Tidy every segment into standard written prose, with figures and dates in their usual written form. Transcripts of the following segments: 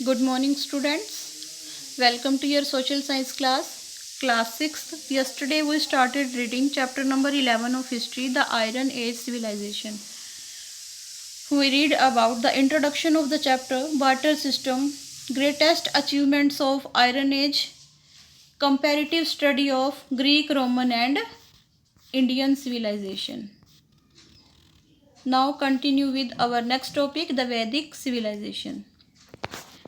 Good morning, students. Welcome to your social science class 6th. Yesterday we started reading chapter number 11 of history, the Iron Age civilization. We read about the introduction of the chapter, barter system, greatest achievements of Iron Age, comparative study of Greek, Roman and Indian civilization. Now continue with our next topic, the Vedic civilization.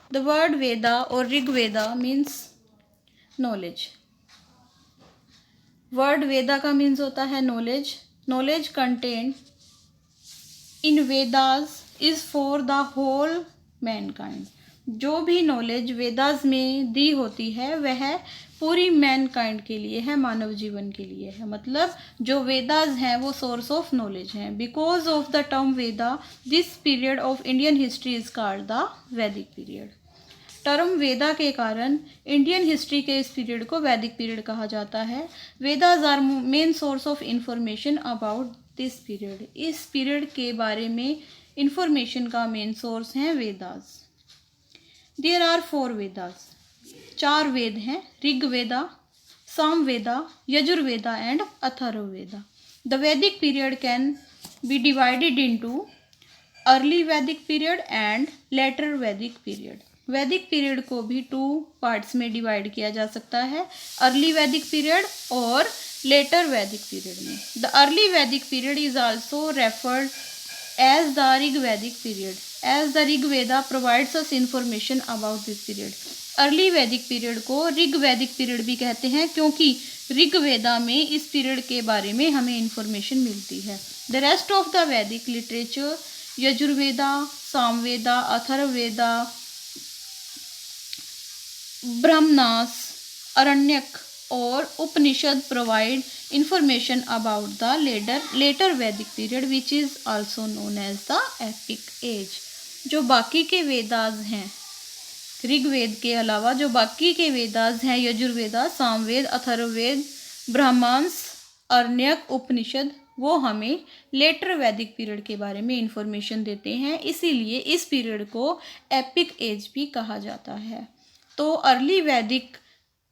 The word Veda or Rig Veda means knowledge. Word Veda का means होता है knowledge. Knowledge content in Vedas is for the whole mankind. जो भी knowledge Vedas में दी होती है वह पूरी मैनकाइंड के लिए है, मानव जीवन के लिए है. मतलब जो वेदास हैं वो सोर्स ऑफ नॉलेज हैं. Because of the term Veda this period of Indian history is called the Vedic period. Term वेदा के कारण इंडियन हिस्ट्री के इस पीरियड को वैदिक पीरियड कहा जाता है. Vedas are main source of information about this period. इस पीरियड के बारे में इंफॉर्मेशन का मेन सोर्स हैं वेदास. There are 4 Vedas. 4 वेद हैं. Rig Veda, Sama Veda, Yajurveda and Atharvaveda. The Vedic period can be divided into early वैदिक पीरियड एंड लेटर वैदिक पीरियड. वैदिक पीरियड को भी 2 पार्ट्स में डिवाइड किया जा सकता है, अर्ली वैदिक पीरियड और लेटर वैदिक पीरियड में. द अर्ली वैदिक period is also referred as the Rig Vedic period as the Rig Veda provides us information about this period. Early वैदिक पीरियड को ऋग वैदिक पीरियड भी कहते हैं क्योंकि ऋग वेदा में इस पीरियड के बारे में हमें इंफॉर्मेशन मिलती है. द रेस्ट ऑफ द वैदिक लिटरेचर यजुर्वेदा, सामवेदा, अथर्ववेदा, ब्रह्मनास, अरण्यक और Upanishad provide information about the later वैदिक period which is also known as the epic age. जो बाकी के वेदास हैं ऋग्वेद के अलावा, जो बाकी के वेदास हैं यजुर्वेदा, सामवेद, अथर्ववेद, ब्राह्मण्स, अरण्यक, उपनिषद, वो हमें लेटर वैदिक पीरियड के बारे में इंफॉर्मेशन देते हैं. इसीलिए इस पीरियड को एपिक एज भी कहा जाता है. तो अर्ली वैदिक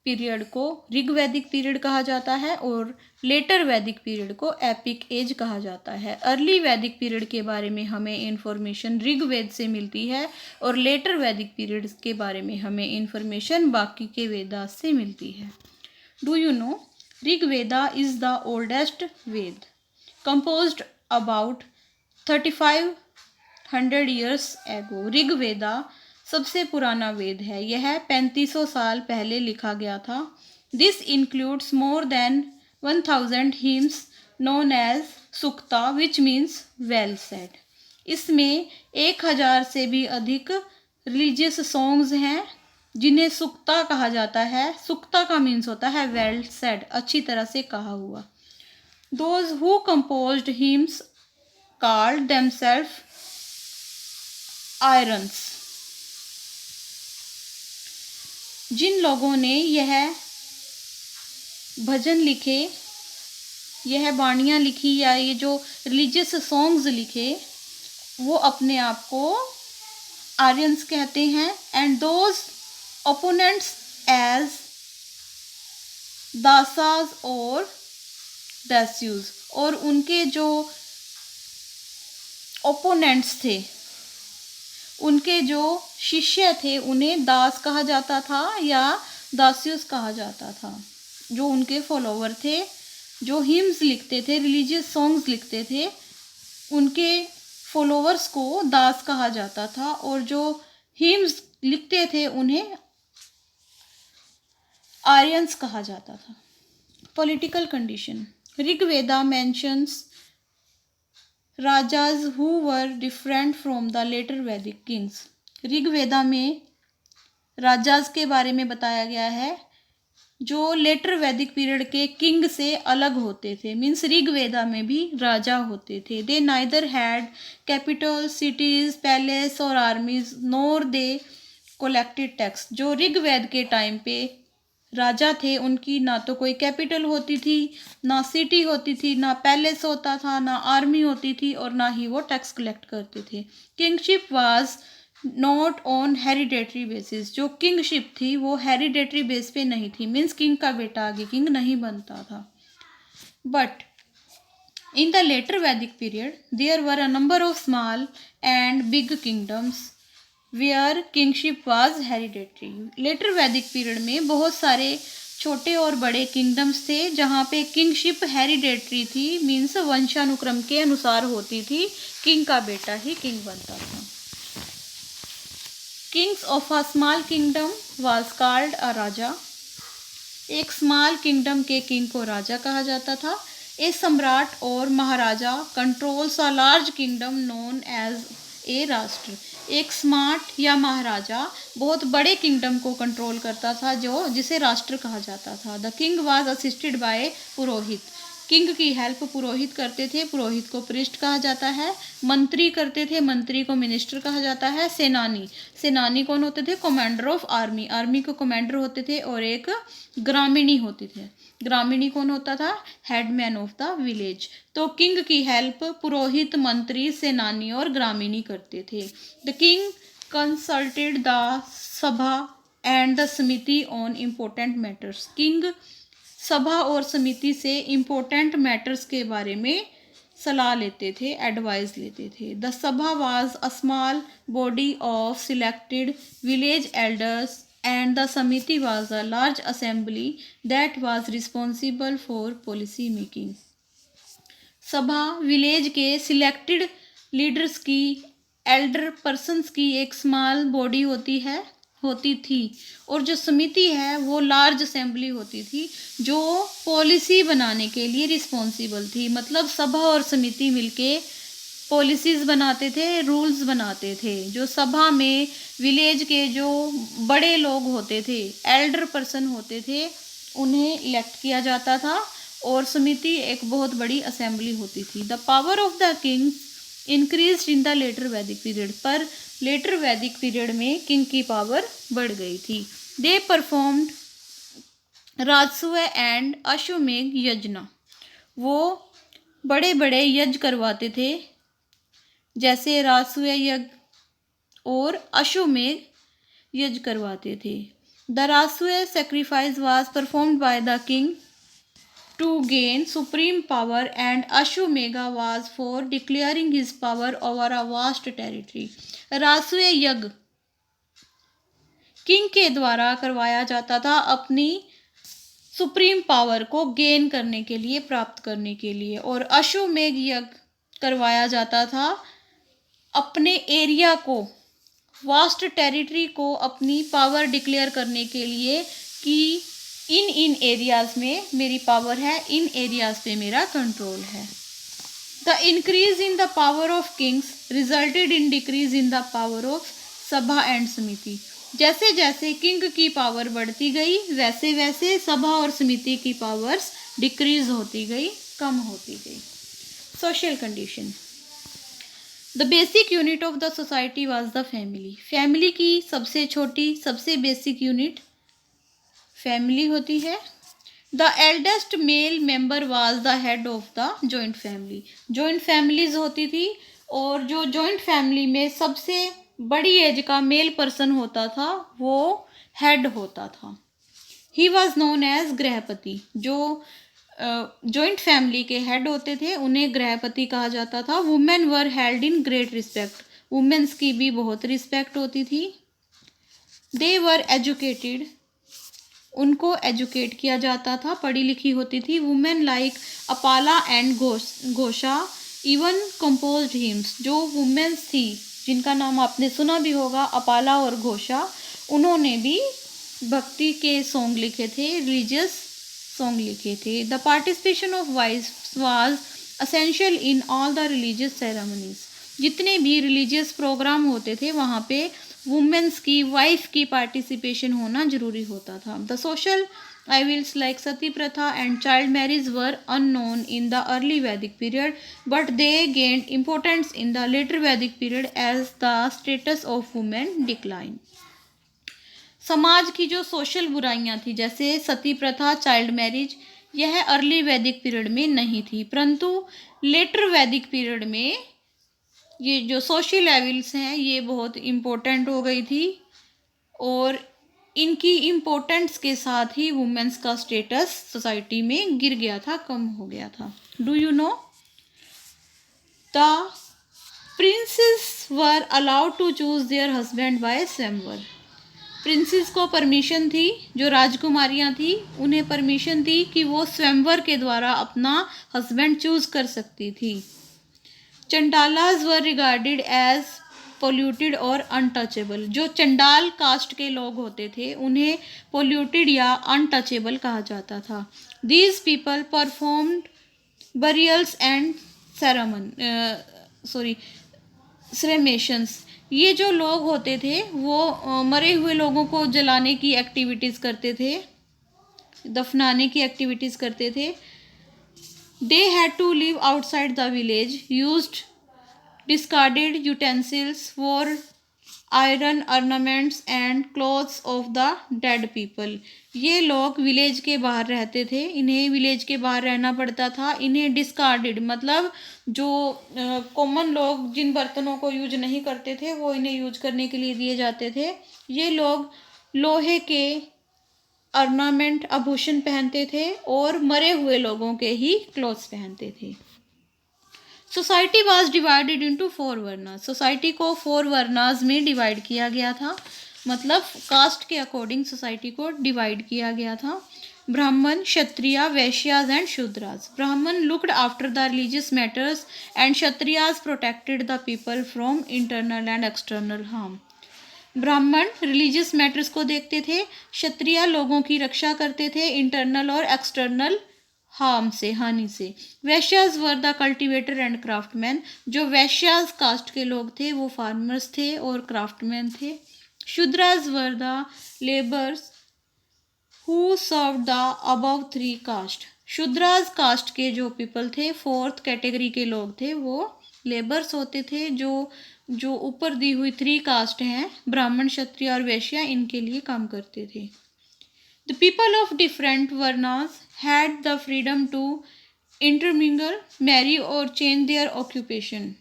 पीरियड को ऋग वैदिक पीरियड कहा जाता है और लेटर वैदिक पीरियड को एपिक एज कहा जाता है. अर्ली वैदिक पीरियड के बारे में हमें इंफॉर्मेशन ऋग्वेद से मिलती है और लेटर वैदिक पीरियड के बारे में हमें इंफॉर्मेशन बाकी के वेदास से मिलती है. Do you know Rigveda is the oldest Veda composed about 3500 years ago. Rigveda सबसे पुराना वेद है. यह 3500 साल पहले लिखा गया था. This includes more than 1000 hymns known as सुक्ता which means well said. इसमें 1000 से भी अधिक रिलीजियस सॉन्ग्स हैं जिन्हें सुक्ता कहा जाता है. सुक्ता का मीन्स होता है वेल सेड, अच्छी तरह से कहा हुआ. Those who composed hymns called themselves Aryans. जिन लोगों ने यह भजन लिखे, यह बाणियाँ लिखी या ये जो रिलीजियस सॉन्ग्स लिखे, वो अपने आप को आर्यंस कहते हैं. एंड दोज ओपोनेंट्स एज दासाज और दास्यूज. और उनके जो ओपोनेंट्स थे, उनके जो शिष्य थे, उन्हें दास कहा जाता था या दास्यूस कहा जाता था. जो उनके फॉलोवर थे, जो हिम्स लिखते थे, रिलीजियस सॉन्ग्स लिखते थे, उनके फॉलोवर्स को दास कहा जाता था. और जो हिम्स लिखते थे उन्हें आर्यंस कहा जाता था. Political condition. Rigveda mentions rajas who were different from the later Vedic kings. Rigveda में राजाज के बारे में बताया गया है जो लेटर वैदिक पीरियड के किंग से अलग होते थे. मीन्स ऋग्वेदा में भी राजा होते थे. They neither had capital, cities, palace और armies NOR they collected tax. जो ऋग्वेद के टाइम पे राजा थे उनकी ना तो कोई कैपिटल होती थी, ना सिटी होती थी, ना पैलेस होता था, ना आर्मी होती थी और ना ही वो टैक्स कलेक्ट करते थे. Kingship was not on hereditary basis. जो किंगशिप थी वो हेरिडेटरी बेस पे नहीं थी, मीन्स किंग का बेटा आगे किंग नहीं बनता था। But in the later Vedic period, there were a number of small and big kingdoms where kingship was hereditary. Later Vedic period में बहुत सारे छोटे और बड़े किंगडम्स थे जहाँ पे किंगशिप हेरिडेटरी थी, मीन्स वंशानुक्रम के अनुसार होती थी, किंग का बेटा ही किंग बनता था। Kings of a small kingdom was called a raja. एक स्मॉल किंगडम के किंग को राजा कहा जाता था। ए सम्राट और maharaja controls a large kingdom known as a rashtra. एक स्मार्ट या महाराजा बहुत बड़े किंगडम को कंट्रोल करता था जो जिसे राष्ट्र कहा जाता था। The king was assisted by Purohit. King की हेल्प पुरोहित करते थे, पुरोहित को प्रीस्ट कहा जाता है। मंत्री करते थे, मंत्री को मिनिस्टर कहा जाता है। सेनानी, सेनानी कौन होते थे? कमांडर ऑफ आर्मी, आर्मी को कमांडर होते थे। और एक ग्रामीणी होती थे, ग्रामीणी कौन होता था? Headman of the village. तो किंग की हेल्प पुरोहित, मंत्री, सेनानी और ग्रामीणी करते थे। द किंग कंसल्टेड द सभा एंड द समिति ऑन इम्पोर्टेंट मैटर्स। किंग सभा और समिति से इम्पोर्टेंट मैटर्स के बारे में सलाह लेते थे, एडवाइस लेते थे। The sabha was a small body of selected village elders and the samiti was a large assembly that was responsible for policy making. Sabha village के सिलेक्टेड लीडर्स की, एल्डर पर्सन्स की एक स्मॉल बॉडी होती थी और जो समिति है वो लार्ज असेंबली होती थी जो पॉलिसी बनाने के लिए रिस्पॉन्सिबल थी। मतलब सभा और समिति मिलके पॉलिसीज बनाते थे, रूल्स बनाते थे। जो सभा में विलेज के जो बड़े लोग होते थे, एल्डर पर्सन होते थे, उन्हें इलेक्ट किया जाता था और समिति एक बहुत बड़ी असेंबली होती थी। The power of the king increase in the later वैदिक पीरियड। पर लेटर वैदिक पीरियड में किंग की पावर बढ़ गई थी। दे परफॉर्म्ड राजसूय एंड अश्वमेघ यज्ञ। वो बड़े बड़े यज्ञ करवाते थे जैसे राजसूय यज्ञ और अश्वमेघ यज्ञ करवाते थे। The Rajasuya sacrifice was performed by the king to gain supreme power and Ashwamedha was for declaring his power over a vast territory. राजसूय यज्ञ किंग के द्वारा करवाया जाता था अपनी सुप्रीम पावर को गेन करने के लिए, प्राप्त करने के लिए। और अश्वमेघ यज्ञ करवाया जाता था अपने एरिया को, वास्ट टेरिटरी को अपनी पावर डिक्लेयर करने के लिए कि इन एरियाज में मेरी पावर है, इन एरियाज पे मेरा कंट्रोल है। The increase in the power of Kings resulted in decrease in the power of सभा एंड समिति। जैसे जैसे किंग की पावर बढ़ती गई वैसे वैसे सभा और समिति की पावर्स डिक्रीज होती गई, कम होती गई। Social condition. The basic unit of the society was the family. Family की सबसे छोटी, सबसे बेसिक यूनिट फैमिली होती है। The eldest male member was the head of the joint family. Joint families होती थी और जो जॉइंट फैमिली में सबसे बड़ी एज का मेल पर्सन होता था वो हेड होता था। He was known as grihapati. जो जॉइंट फैमिली के हेड होते थे उन्हें गृहपति कहा जाता था। Women were held in great respect. Womens की भी बहुत रिस्पेक्ट होती थी। दे वर एजुकेटेड। उनको एजुकेट किया जाता था, पढ़ी लिखी होती थी। Women like Apala and Ghosha even composed hymns. जो वुमेन्स थी जिनका नाम आपने सुना भी होगा, अपाला और घोषा, उन्होंने भी भक्ति के सॉन्ग लिखे थे, रिलीजियस सॉन्ग लिखे थे। The participation of wifes was essential in all the religious ceremonies. जितने भी रिलीजियस प्रोग्राम होते थे वहाँ पे वुमेन्स की, वाइफ की पार्टिसिपेशन होना जरूरी होता था। The social evils like sati pratha and child marriage were unknown in the early Vedic period, but they gained importance in the later Vedic period as the status of women declined. समाज की जो social बुराइयां थी जैसे सती प्रथा, child marriage, यह early वैदिक period में नहीं थी, परंतु लेटर वैदिक पीरियड में ये जो सोशल लेवल्स हैं ये बहुत इम्पोर्टेंट हो गई थी, और इनकी इम्पोर्टेंस के साथ ही वुमेन्स का स्टेटस सोसाइटी में गिर गया था, कम हो गया था। Do you know the princess were allowed to choose their husband by swayamvar. Princess को परमिशन थी, जो राजकुमारियां थी उन्हें परमिशन थी कि वो स्वयंवर के द्वारा अपना हस्बैंड चूज कर सकती थी। चंडालाज वर रिगार्डेड एज पोल्यूटेड और अनटचेबल। जो चंडाल कास्ट के लोग होते थे उन्हें पोल्यूटेड या अनटचेबल कहा जाता था। These people performed burials and cremations. ये जो लोग होते थे वो मरे हुए लोगों को जलाने की एक्टिविटीज़ करते थे, दफनाने की एक्टिविटीज़ करते थे। They had to live outside the village, used discarded utensils, wore iron ornaments and clothes of the dead people. ये लोग विलेज के बाहर रहते थे, इन्हें विलेज के बाहर रहना पड़ता था। इन्हें डिस्कार्डेड मतलब जो कॉमन लोग जिन बर्तनों को यूज नहीं करते थे वो इन्हें यूज करने के लिए दिए जाते थे। ये लोग लोहे के ऑर्नामेंट आभूषण पहनते थे और मरे हुए लोगों के ही क्लॉथ्स पहनते थे। Society was divided into 4 varnas. Society को 4 वर्नास में डिवाइड किया गया था, मतलब कास्ट के अकॉर्डिंग सोसाइटी को डिवाइड किया गया था। ब्राह्मण, क्षत्रिय, वैश्याज एंड शूद्राज। ब्राह्मण looked after the religious matters and Kshatriyas protected the people from internal and external harm. ब्राह्मण रिलीजियस मैटर्स को देखते थे, क्षत्रिय लोगों की रक्षा करते थे इंटरनल और एक्सटर्नल हार्म से, हानि से। Vaishyas were the cultivator and craftsman. जो वैश्याज कास्ट के लोग थे वो फार्मर्स थे और क्राफ्टमैन थे। Shudras were the labours who serve the above 3 caste. Shudras caste के जो पीपल थे, 4th कैटेगरी के लोग थे, वो लेबर्स होते थे जो ऊपर दी हुई 3 कास्ट हैं, ब्राह्मण, क्षत्रिय और वैश्य, इनके लिए काम करते थे। The people of different varnas had the freedom to intermingle, marry और change their occupation.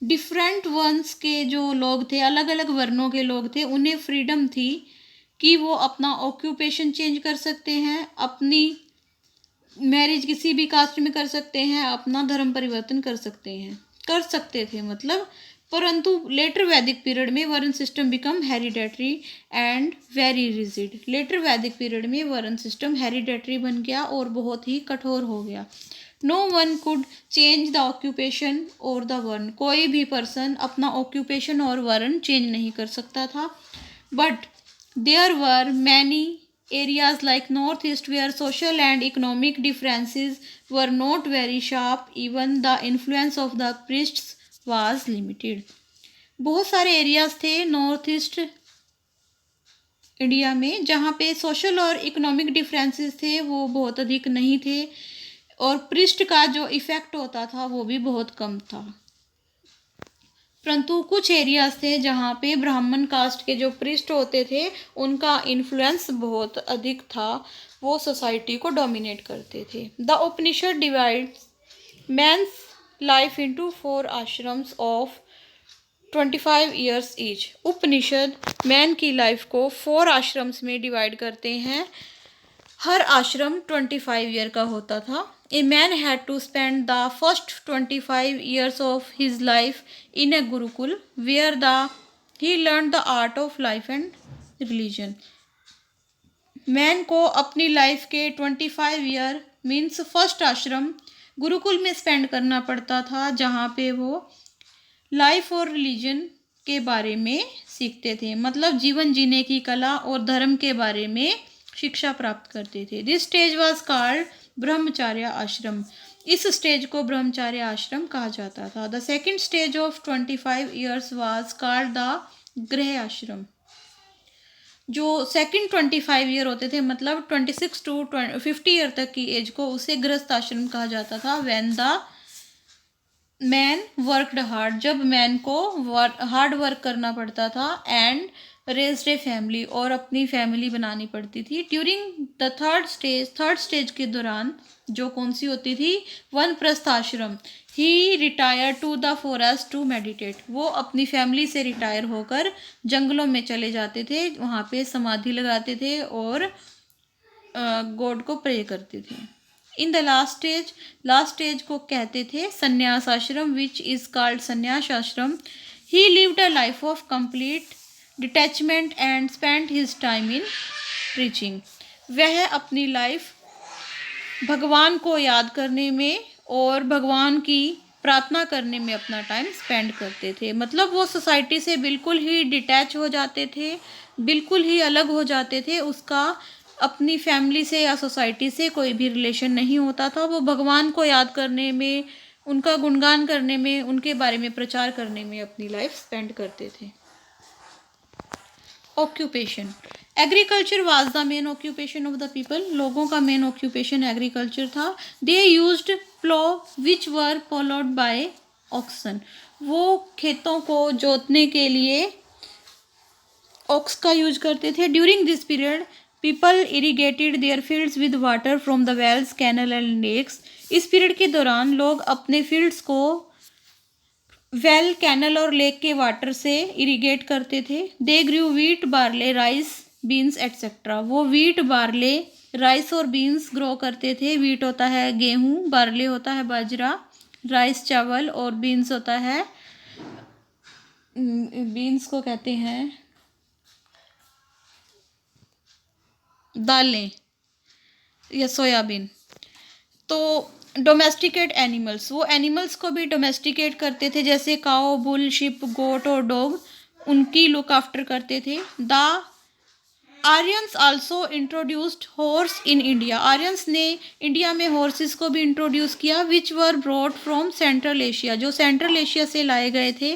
Different varnas के जो लोग थे, अलग अलग वर्णों के लोग थे, उन्हें फ्रीडम थी कि वो अपना ऑक्यूपेशन चेंज कर सकते हैं, अपनी मैरिज किसी भी कास्ट में कर सकते हैं, अपना धर्म परिवर्तन कर सकते थे मतलब। परंतु लेटर वैदिक पीरियड में varna system become hereditary and very rigid. Later वैदिक पीरियड में वर्ण सिस्टम हेरिडेटरी बन गया और बहुत ही कठोर हो गया। No one could change the occupation और द वर्ण। कोई भी पर्सन अपना ऑक्यूपेशन और वर्ण चेंज नहीं कर सकता था। But there were many areas like northeast where social and economic differences were not very sharp, even the influence of the priests was limited. बहुत सारे एरियाज थे नॉर्थ ईस्ट इंडिया में जहाँ पे सोशल और इकोनॉमिक डिफरेंसेस थे वो बहुत अधिक नहीं थे, और प्रिस्ट का जो इफ़ेक्ट होता था वो भी बहुत कम था। परंतु कुछ एरियाज थे जहाँ पे ब्राह्मण कास्ट के जो प्रिस्ट होते थे उनका इन्फ्लुएंस बहुत अधिक था, वो सोसाइटी को डोमिनेट करते थे। The Upanishad divides men's life into 4 ashrams of 25 years each. Upanishad man की लाइफ को 4 आश्रम्स में डिवाइड करते हैं, हर आश्रम 25 ईयर का होता था। A man had to spend the first 25 years of his life in a gurukul where he learned the art of life and religion. Man को अपनी लाइफ के 25 ईयर मीन्स फर्स्ट आश्रम गुरुकुल में स्पेंड करना पड़ता था, जहाँ पे वो लाइफ और रिलीजन के बारे में सीखते थे, मतलब जीवन जीने की कला और धर्म के बारे में शिक्षा प्राप्त करते थे। दिस स्टेज वाज कॉल्ड ब्रह्मचार्य आश्रम। इस स्टेज को ब्रह्मचार्य आश्रम कहा जाता था। The second stage of 25 years was called the गृह आश्रम। जो सेकेंड 25 ईयर होते थे, मतलब 26 टू 50 ईयर तक की एज को, उसे गृहस्थ आश्रम कहा जाता था। When the man worked hard, जब मैन को हार्ड वर्क करना पड़ता था, एंड रेज्ड ए फैमिली, और अपनी फैमिली बनानी पड़ती थी। ड्यूरिंग द थर्ड स्टेज के दौरान, जो कौन सी होती थी, vanaprastha ashram, he retire to the forest to meditate, वो अपनी फैमिली से रिटायर होकर जंगलों में चले जाते थे, वहाँ पे समाधि लगाते थे और गॉड को प्रे करते थे। इन द लास्ट स्टेज को कहते थे संन्यास आश्रम, विच इज कॉल्ड संन्यास आश्रम। ही lived a life of complete detachment and spent his time in preaching. वह अपनी लाइफ भगवान को याद करने में और भगवान की प्रार्थना करने में अपना टाइम स्पेंड करते थे। मतलब वो सोसाइटी से बिल्कुल ही डिटैच हो जाते थे, बिल्कुल ही अलग हो जाते थे। उसका अपनी फैमिली से या सोसाइटी से कोई भी रिलेशन नहीं होता था। वो भगवान को याद करने में, उनका गुणगान करने में, उनके बारे में प्रचार करने में अपनी लाइफ स्पेंड करते थे। Occupation, agriculture was the main occupation of the people. लोगों का मेन ऑक्यूपेशन एग्रीकल्चर था। They used plough which were followed by oxen. वो खेतों को जोतने के लिए ऑक्स का यूज करते थे। During this period people irrigated their fields with water from the wells, canal and lakes. इस पीरियड के दौरान लोग अपने फील्ड्स को वेल, कैनल और लेक के वाटर से इरीगेट करते थे। They grew wheat, barley, rice, beans etcetera. वो वीट, बार्ले, राइस और बीन्स ग्रो करते थे। वीट होता है गेहूँ, बार्ले होता है बाजरा, राइस चावल, और बीन्स होता है, बीन्स को कहते हैं दालें या सोयाबीन। तो डोमेस्टिकेट एनिमल्स, वो एनिमल्स को भी डोमेस्टिकेट करते थे, जैसे काओ, बुल, शिप, गोट और डॉग, उनकी लुक आफ्टर करते थे। The Aryans also introduced horse in India. Aryans ने इंडिया में हॉर्सेस को भी इंट्रोड्यूस किया, which were brought from central Asia, जो सेंट्रल एशिया से लाए गए थे।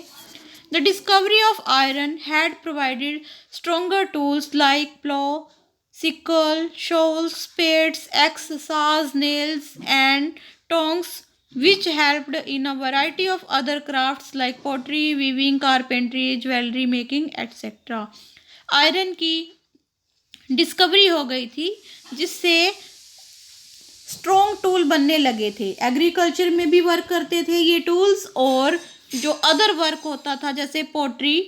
The discovery of iron had provided stronger tools like plough, sickle, shoals, spades, axe, saws, nails, and tongs, which helped in a variety of other crafts like pottery, weaving, carpentry, jewelry making, etc. Iron की discovery हो गई थी, जिससे strong tool बनने लगे थे। Agriculture में भी वर्क करते थे ये टूल्स, और जो अदर वर्क होता था जैसे पोट्री,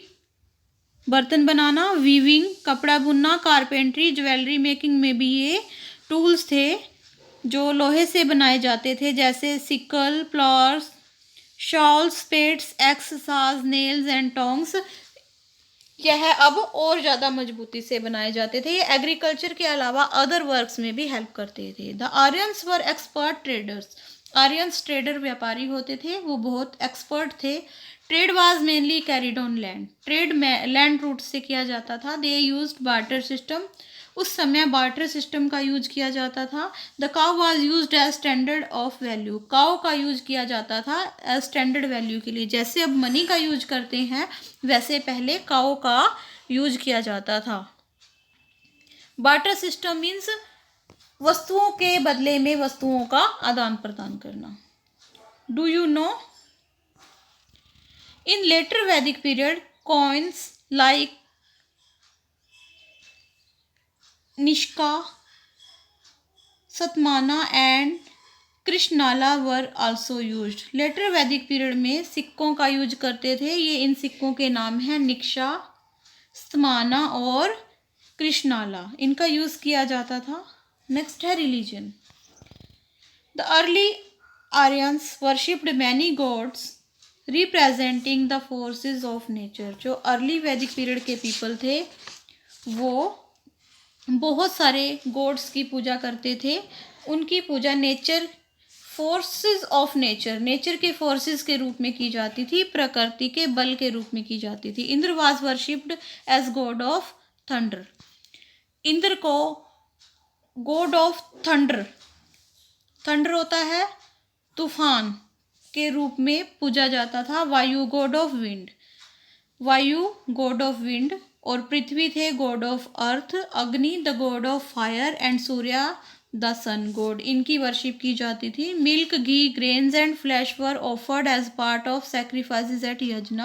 बर्तन बनाना, वीविंग, कपड़ा बुनना, कारपेंट्री, ज्वेलरी मेकिंग में भी ये टूल्स थे जो लोहे से बनाए जाते थे, जैसे सिकल, प्लॉर्स, शॉल्स, स्पेड्स, एक्स, साज, नेल्स एंड टोंग्स। यह अब और ज़्यादा मजबूती से बनाए जाते थे। ये एग्रीकल्चर के अलावा अदर वर्क्स में भी हेल्प करते थे। The Aryans were expert traders. Aryans trader, व्यापारी होते थे, वो बहुत एक्सपर्ट थे। Trade was mainly carried on land. Trade में लैंड रूट से किया जाता था। They used barter system. उस समय बार्टर सिस्टम का यूज किया जाता था। The cow was used as standard of value. Cow का यूज किया जाता था एज स्टैंडर्ड वैल्यू के लिए। जैसे अब मनी का यूज करते हैं, वैसे पहले काउ का यूज किया जाता था। बार्टर सिस्टम मीन्स वस्तुओं के बदले में वस्तुओं का आदान प्रदान करना। Do you no, in later Vedic period, coins like Nishka, Satmana and Krishnala were also used. Later Vedic period में सिक्कों का यूज करते थे। ये इन सिक्कों के नाम हैं निक्षा, सतमाना और कृष्णाला। इनका यूज किया जाता था। नेक्स्ट है religion. The early Aryans worshipped many gods representing the forces of nature. जो अर्ली वैदिक पीरियड के पीपल थे, वो बहुत सारे गॉड्स की पूजा करते थे। उनकी पूजा nature, forces of nature, nature के फोर्सेस के रूप में की जाती थी, प्रकृति के बल के रूप में की जाती थी। Indra was worshipped as god of thunder. Indra को गॉड ऑफ थंडर, थंडर होता है तूफान, के रूप में पूजा जाता था। Vayu god of wind, Vayu god of wind, और Prithvi the god of earth, Agni the god of fire and Surya the sun god. इनकी वर्शिप की जाती थी। Milk, ghee, grains and flesh were offered as part of sacrifices at yagya.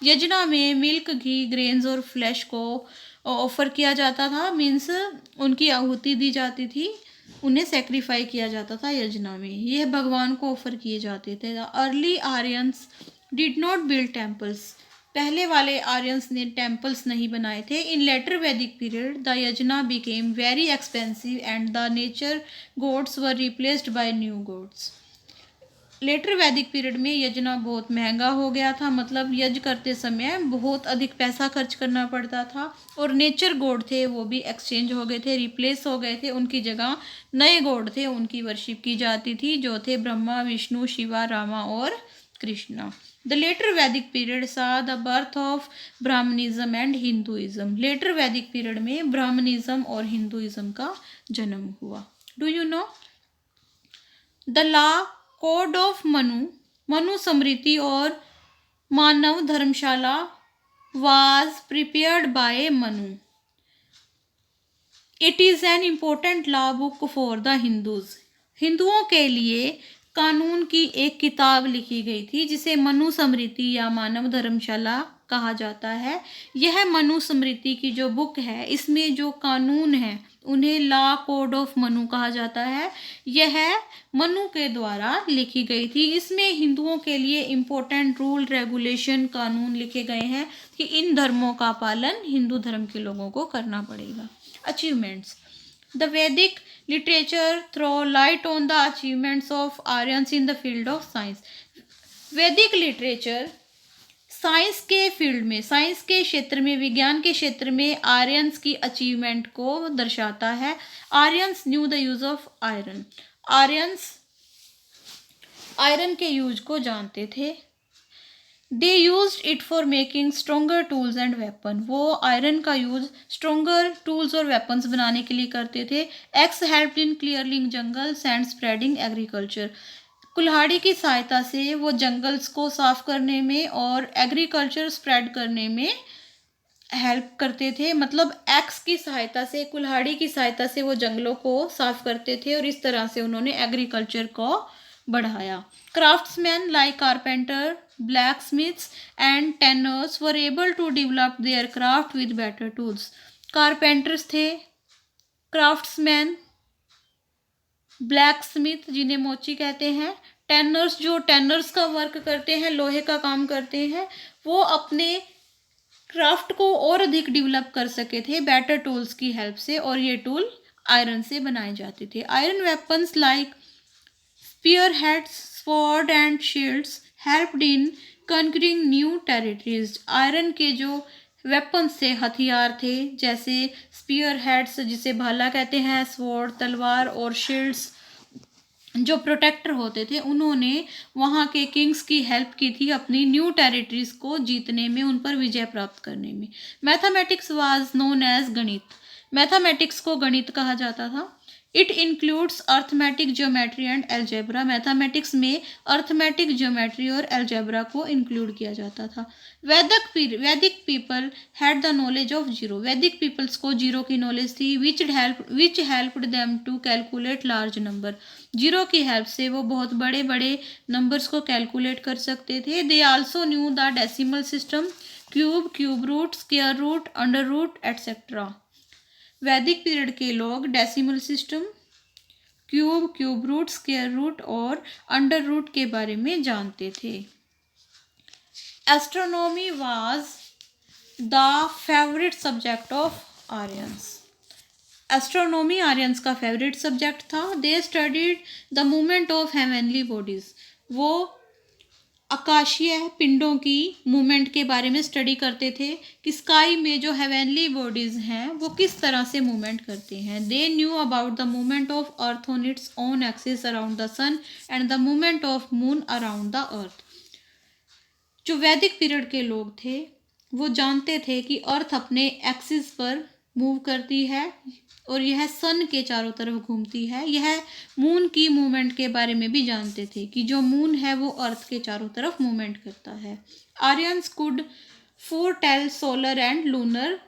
Yajna में मिल्क, घी, ग्रेन्स और flesh को offer किया जाता था, मीन्स उनकी आहुति दी जाती थी, उन्हें सेक्रीफाई किया जाता था यजना में, यह भगवान को ऑफर किए जाते थे। Early Aryans did not build temples, पहले वाले आर्यंस ने टेम्पल्स नहीं बनाए थे। इन लेटर वैदिक period the yajna became very expensive and the nature gods were replaced by new gods. Later वैदिक पीरियड में यजना बहुत महंगा हो गया था, मतलब यज्ञ करते समय बहुत अधिक पैसा खर्च करना पड़ता था, और नेचर गॉड थे वो भी एक्सचेंज हो गए थे, रिप्लेस हो गए थे, उनकी जगह नए गॉड थे, उनकी वर्शिप की जाती थी, जो थे ब्रह्मा, विष्णु, शिवा, रामा और कृष्णा। द लेटर वैदिक period saw the birth of Brahmanism and Hinduism, later वैदिक पीरियड में ब्राह्मणिज्म और हिंदुइज्म का जन्म हुआ। Do you know the law code of Manu, Manusmriti और Manava Dharmashala was prepared by Manu. It is an important law book for the Hindus, हिंदुओं के लिए कानून की एक किताब लिखी गई थी जिसे मनुस्मृति या मानव धर्मशाला कहा जाता है। यह मनुस्मृति की जो बुक है, इसमें जो कानून है उन्हें लॉ कोड ऑफ मनु कहा जाता है। यह मनु के द्वारा लिखी गई थी। इसमें हिंदुओं के लिए इम्पोर्टेंट रूल, रेगुलेशन, कानून लिखे गए हैं कि इन धर्मों का पालन हिंदू धर्म के लोगों को करना पड़ेगा। अचीवमेंट्स, द वैदिक literature throw light on the achievements of Aryans in the field of science, Vedic literature science के फील्ड में, साइंस के क्षेत्र में, विज्ञान के क्षेत्र में आर्यंस की अचीवमेंट को दर्शाता है। Aryans knew the use of iron, Aryans iron के यूज को जानते थे। They use it for making stronger tools and weapon, वो आयरन का यूज स्ट्रोंगर टूल्स और वेपन्स बनाने के लिए करते थे। Axe helped in clearing jungles and spreading agriculture, कुल्हाड़ी की सहायता से वो जंगल्स को साफ करने में और एग्रीकल्चर स्प्रेड करने में हेल्प करते थे, मतलब एक्स की सहायता से, कुल्हाड़ी की सहायता से वो जंगलों को साफ करते थे और इस तरह से उन्होंने एग्रीकल्चर को बढ़ाया। Craftsman like carpenter, blacksmiths and tanners were able to develop their craft with better tools, carpenters थे, क्राफ्ट्समैन, ब्लैक स्मिथ जिन्हें मोची कहते हैं, टेनर्स जो टेनर्स का वर्क करते हैं, लोहे का काम करते हैं, वो अपने क्राफ्ट को और अधिक डेवलप कर सके थे बेटर टूल्स की हेल्प से, और ये टूल आयरन से बनाए जाते थे। Iron weapons like spear heads, sword and shields helped in conquering new territories, iron के जो वेपन्स थे, हथियार थे, जैसे स्पीयर हेड्स जिसे भाला कहते हैं, स्वॉर्ड तलवार, और शील्ड्स जो प्रोटेक्टर होते थे, उन्होंने वहाँ के किंग्स की हेल्प की थी अपनी न्यू टेरिटरीज को जीतने में, उन पर विजय प्राप्त करने में। मैथमेटिक्स वाज नोन एज गणित, मैथमेटिक्स को गणित कहा जाता था। It includes arithmetic geometry and algebra, mathematics में अर्थमेटिक ज्योमेट्री और एल्जेब्रा को इंक्लूड किया जाता था। Vedic people had the knowledge of zero, वैदिक पीपल्स को जीरो की नॉलेज थी। Which helped them to calculate large number, zero की हेल्प से वो बहुत बड़े बड़े नंबर्स को कैलकुलेट कर सकते थे। They also knew the decimal system, cube root, square root, under root etcetera. Vedic period के लोग decimal system, cube root, square root और अंडर रूट के बारे में जानते थे। Astronomy was the favourite subject of Aryans, astronomy Aryans का favourite subject था। They studied the movement of heavenly bodies, वो आकाशीय पिंडों की मूवमेंट के बारे में स्टडी करते थे कि स्काई में जो हेवनली बॉडीज हैं वो किस तरह से मूवमेंट करते हैं। They knew about the movement of earth on its own axis around the sun and the movement of moon around the earth. जो वैदिक पीरियड के लोग थे वो जानते थे कि अर्थ अपने एक्सिस पर मूव करती है और यह सन के चारों तरफ घूमती है। यह मून की मूवमेंट के बारे में भी जानते थे कि जो मून है वो अर्थ के चारों तरफ मूवमेंट करता है। Aryans could foretell solar and lunar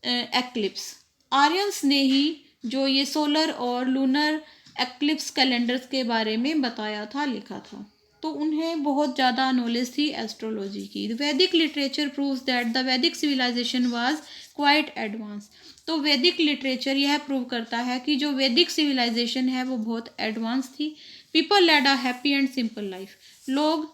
eclipse, Aryans ने ही जो ये सोलर और लूनर एक्लिप्स कैलेंडर्स के बारे में बताया था, लिखा था। तो उन्हें बहुत ज़्यादा नॉलेज थी एस्ट्रोलॉजी की। वैदिक लिटरेचर प्रूव्स दैट द वैदिक सिविलाइजेशन वाज क्वाइट एडवांस। तो वैदिक लिटरेचर यह प्रूव करता है कि जो वैदिक सिविलाइजेशन है वो बहुत एडवांस थी। People led a happy and simple life. लोग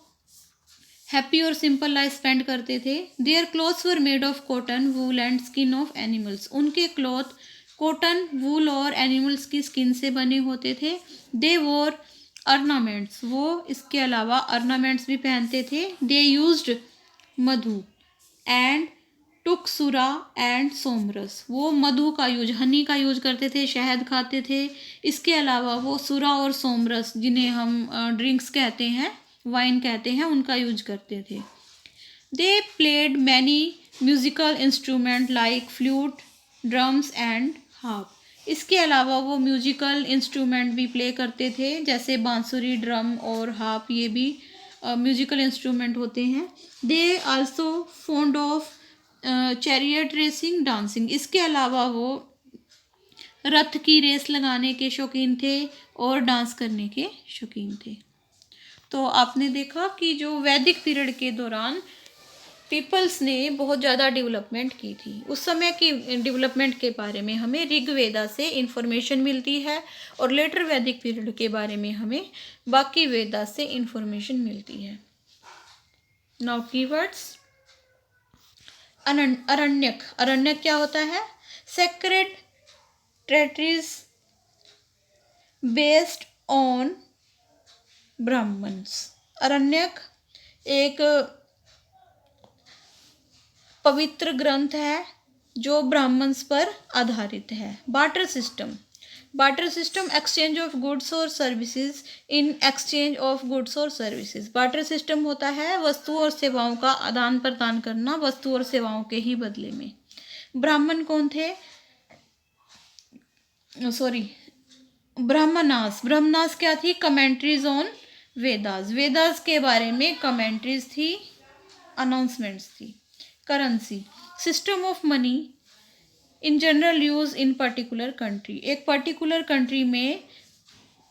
हैप्पी और सिंपल लाइफ स्पेंड करते थे। Their clothes were made of cotton, wool and skin of animals. उनके क्लॉथ कॉटन, वूल और एनिमल्स की स्किन से बने होते थे। दे वोर अर्नामेंट्स, वो इसके अलावा अर्नामेंट्स भी पहनते थे। They used Madhu and took सुरा एंड सोमरस, वो मधु का यूज, हनी का यूज करते थे, शहद खाते थे। इसके अलावा वो सुरा और सोमरस, जिन्हें हम ड्रिंक्स कहते हैं, वाइन कहते हैं, उनका यूज करते थे। They played many musical instrument like flute, drums and harp. इसके अलावा वो म्यूजिकल इंस्ट्रूमेंट भी प्ले करते थे, जैसे बांसुरी, ड्रम और हार्प, ये भी म्यूजिकल इंस्ट्रूमेंट होते हैं। They also fond of chariot racing, dancing. इसके अलावा वो रथ की रेस लगाने के शौकीन थे और डांस करने के शौकीन थे। तो आपने देखा कि जो वैदिक पीरियड के दौरान पीपल्स ने बहुत ज़्यादा डेवलपमेंट की थी। उस समय की डेवलपमेंट के बारे में हमें ऋग्वेदा से इंफॉर्मेशन मिलती है और लेटर वैदिक पीरियड के बारे में हमें बाकी वेदा से इंफॉर्मेशन मिलती है। Now keywords. अरण्यक, अरण्यक क्या होता है? Sacred territories based on Brahmanas. Aranyaka एक पवित्र ग्रंथ है जो ब्राह्मण्स पर आधारित है। Barter system, barter system exchange of goods और services in exchange of goods और सर्विसेज। बार्टर सिस्टम होता है वस्तुओं और सेवाओं का आदान प्रदान करना वस्तु और सेवाओं के ही बदले में। ब्राह्मण कौन थे? ब्राह्मणास, ब्रह्मणास क्या थी? कमेंट्रीज ऑन वेदास, वेदास के बारे में कमेंट्रीज थी, अनाउंसमेंट्स थी। Currency, system of money in general use in particular country. एक पर्टिकुलर कंट्री में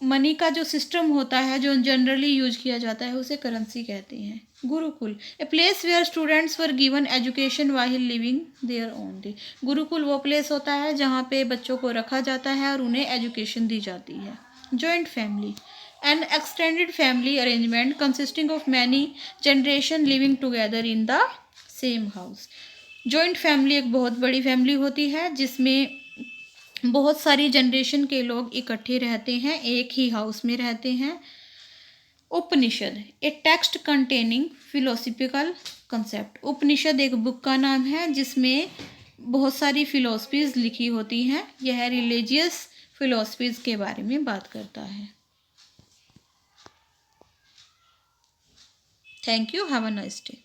मनी का जो सिस्टम होता है, जो जनरली यूज किया जाता है, उसे करेंसी कहते हैं। Gurukul, a place where students were given education while living there only. Gurukul वो प्लेस होता है जहाँ पे बच्चों को रखा जाता है और उन्हें एजुकेशन दी जाती है। Joint family, N extended family arrangement consisting of many generation living together in the same house. Joint family एक बहुत बड़ी फैमिली होती है जिसमें बहुत सारी जनरेशन के लोग इकट्ठे रहते हैं, एक ही हाउस में रहते हैं। Upanishad, a text containing philosophical concept. Upanishad एक बुक का नाम है जिसमें बहुत सारी फिलोसफीज लिखी होती हैं। यह रिलीजियस फिलोसफीज के बारे में बात करता है। Thank you, have a nice day.